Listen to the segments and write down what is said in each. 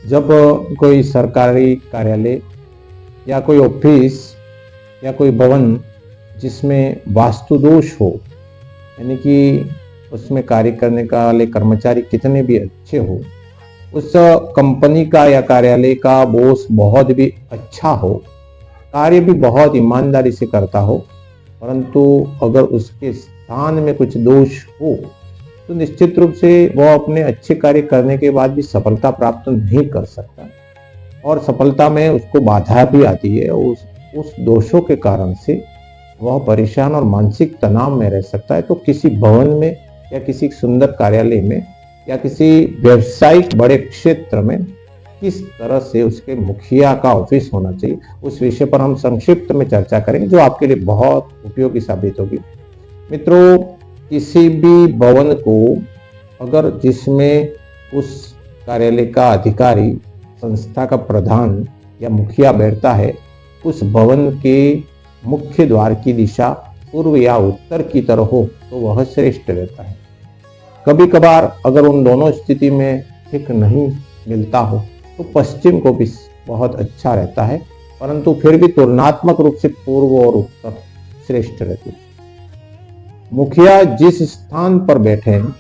जब कोई सरकारी कार्यालय या कोई ऑफिस या कोई भवन जिसमें वास्तु दोष हो, यानी कि उसमें कार्य करने वाले कर्मचारी कितने भी अच्छे हो, उस कंपनी का या कार्यालय का बॉस बहुत भी अच्छा हो, कार्य भी बहुत ईमानदारी से करता हो, परंतु अगर उसके स्थान में कुछ दोष हो तो निश्चित रूप से वह अपने अच्छे कार्य करने के बाद भी सफलता प्राप्त नहीं कर सकता और सफलता में उसको बाधा भी आती है। उस दोषों के कारण से वह परेशान और मानसिक तनाव में रह सकता है। तो किसी भवन में या किसी सुंदर कार्यालय में या किसी व्यवसायिक बड़े क्षेत्र में किस तरह से उसके मुखिया का ऑफिस होना चाहिए, उस विषय पर हम संक्षिप्त में चर्चा करेंगे, जो आपके लिए बहुत उपयोगी साबित होगी। मित्रों, किसी भी भवन को अगर जिसमें उस कार्यालय का अधिकारी, संस्था का प्रधान या मुखिया बैठता है, उस भवन के मुख्य द्वार की दिशा पूर्व या उत्तर की तरफ हो तो वह श्रेष्ठ रहता है। कभी कभार अगर उन दोनों स्थिति में ठीक नहीं मिलता हो तो पश्चिम को भी बहुत अच्छा रहता है, परंतु फिर भी तुलनात्मक रूप से पूर्व और उत्तर श्रेष्ठ रहते हैं। मुखिया जिस स्थान पर बैठे हैं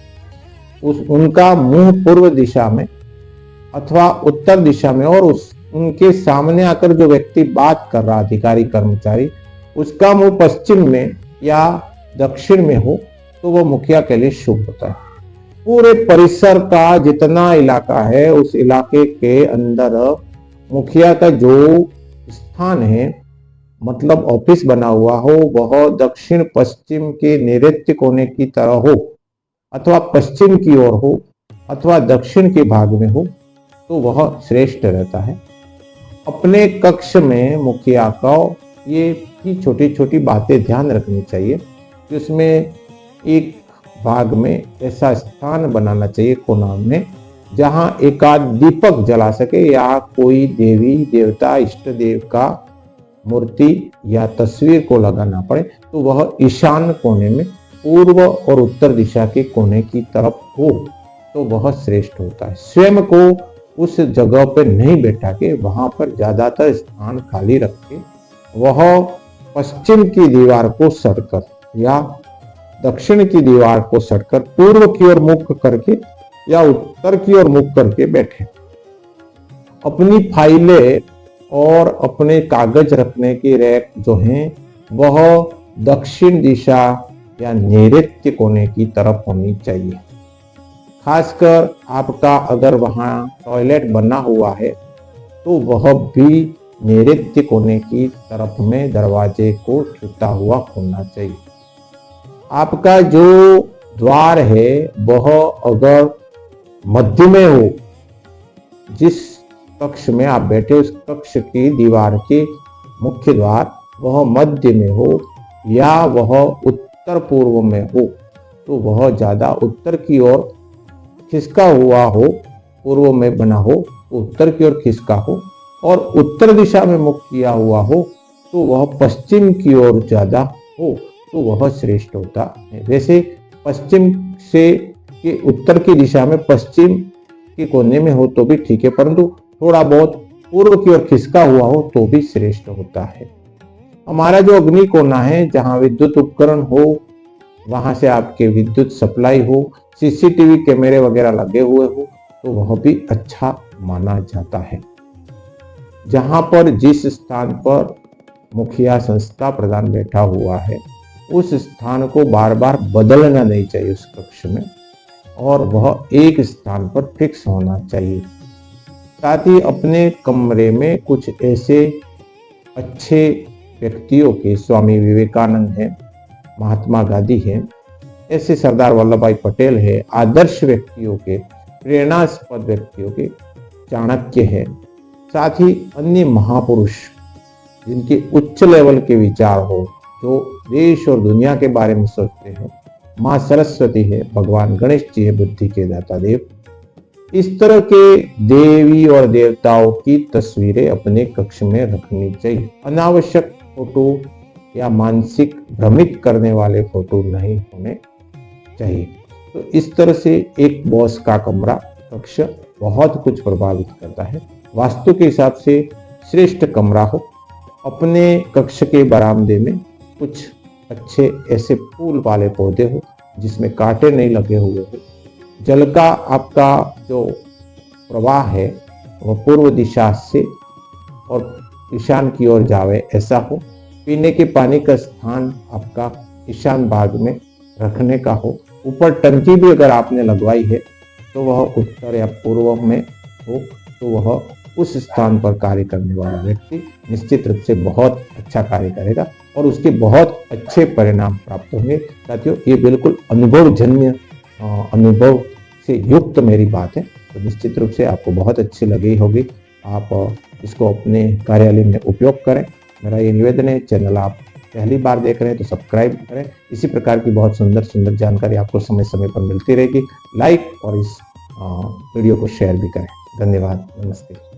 उनका मुंह पूर्व दिशा में अथवा उत्तर दिशा में और उनके सामने आकर जो व्यक्ति बात कर रहा, अधिकारी कर्मचारी, उसका मुंह पश्चिम में या दक्षिण में हो तो वह मुखिया के लिए शुभ होता है। पूरे परिसर का जितना इलाका है उस इलाके के अंदर मुखिया का जो स्थान है, मतलब ऑफिस बना हुआ हो, वह दक्षिण पश्चिम के नैऋत्य कोने की तरह हो अथवा पश्चिम की ओर हो अथवा दक्षिण के भाग में हो तो वह श्रेष्ठ रहता है। अपने कक्ष में मुखिया का ये भी छोटी छोटी बातें ध्यान रखनी चाहिए कि उसमें एक भाग में ऐसा स्थान बनाना चाहिए कोना में जहां एक आध दीपक जला सके या कोई देवी देवता इष्ट देव का मूर्ति या तस्वीर को लगाना पड़े तो वह ईशान कोने में पूर्व और उत्तर दिशा के कोने की तरफ हो तो वह श्रेष्ठ होता है। स्वयं को उस जगह पर नहीं बैठा के वहां पर ज्यादातर स्थान खाली रख के वह पश्चिम की दीवार को सटकर या दक्षिण की दीवार को सटकर पूर्व की ओर मुख करके या उत्तर की ओर मुख करके बैठे। अपनी फाइलें और अपने कागज रखने की रैक जो हैं वह दक्षिण दिशा या नैऋत्य कोने की तरफ होनी चाहिए। खासकर आपका अगर वहां टॉयलेट बना हुआ है तो वह भी नैऋत्य कोने की तरफ में दरवाजे को छूता हुआ होना चाहिए। आपका जो द्वार है वह अगर मध्य में हो, जिस कक्ष में आप बैठे उस कक्ष की दीवार के मुख्य द्वार वह मध्य में हो या वह उत्तर पूर्व में हो तो वह ज्यादा उत्तर की ओर खिसका हुआ हो, पूर्व में बना हो तो उत्तर की ओर खिसका हो और उत्तर दिशा में मुख किया हुआ हो तो वह पश्चिम की ओर ज्यादा हो तो वह श्रेष्ठ होता है। वैसे पश्चिम से के उत्तर की दिशा में पश्चिम के कोने में हो तो भी ठीक है, परंतु थोड़ा बहुत पूर्व की ओर खिसका हुआ हो तो भी श्रेष्ठ होता है। हमारा जो अग्नि कोना है, जहां विद्युत उपकरण हो, वहां से आपके विद्युत सप्लाई हो, सीसीटीवी कैमरे वगैरह लगे हुए हो तो वह भी अच्छा माना जाता है। जहां पर जिस स्थान पर मुखिया संस्था प्रधान बैठा हुआ है उस स्थान को बार बार बदलना नहीं चाहिए उस कक्ष में, और वह एक स्थान पर फिक्स होना चाहिए। साथ ही अपने कमरे में कुछ ऐसे अच्छे व्यक्तियों के, स्वामी विवेकानंद है, महात्मा गांधी है, ऐसे सरदार वल्लभ भाई पटेल है, आदर्श व्यक्तियों के, प्रेरणास्पद व्यक्तियों के, चाणक्य है, साथ ही अन्य महापुरुष जिनके उच्च लेवल के विचार हो, जो देश और दुनिया के बारे में सोचते हैं, माँ सरस्वती है, भगवान गणेश जी है, बुद्धि के दाता देव, इस तरह के देवी और देवताओं की तस्वीरें अपने कक्ष में रखनी चाहिए। अनावश्यक फोटो या मानसिक भ्रमित करने वाले फोटो नहीं होने चाहिए। तो इस तरह से एक बॉस का कमरा, कक्ष बहुत कुछ प्रभावित करता है। वास्तु के हिसाब से श्रेष्ठ कमरा हो, अपने कक्ष के बरामदे में कुछ अच्छे ऐसे फूल वाले पौधे हो जिसमें कांटे नहीं लगे हुए हो, जल का आपका जो प्रवाह है वह पूर्व दिशा से और ईशान की ओर जावे ऐसा हो, पीने के पानी का स्थान आपका ईशान भाग में रखने का हो, ऊपर टंकी भी अगर आपने लगवाई है तो वह उत्तर या पूर्व में हो, तो वह उस स्थान पर कार्य करने वाला व्यक्ति निश्चित रूप से बहुत अच्छा कार्य करेगा और उसके बहुत अच्छे परिणाम प्राप्त होंगे। साथियों, ये बिल्कुल अनुभवजन्य अनुभव से युक्त मेरी बात है, तो निश्चित रूप से आपको बहुत अच्छी लगी होगी। आप इसको अपने कार्यालय में उपयोग करें। मेरा ये निवेदन है। चैनल आप पहली बार देख रहे हैं तो सब्सक्राइब करें। इसी प्रकार की बहुत सुंदर सुंदर जानकारी आपको समय समय पर मिलती रहेगी। लाइक और इस वीडियो को शेयर भी करें। धन्यवाद। नमस्ते।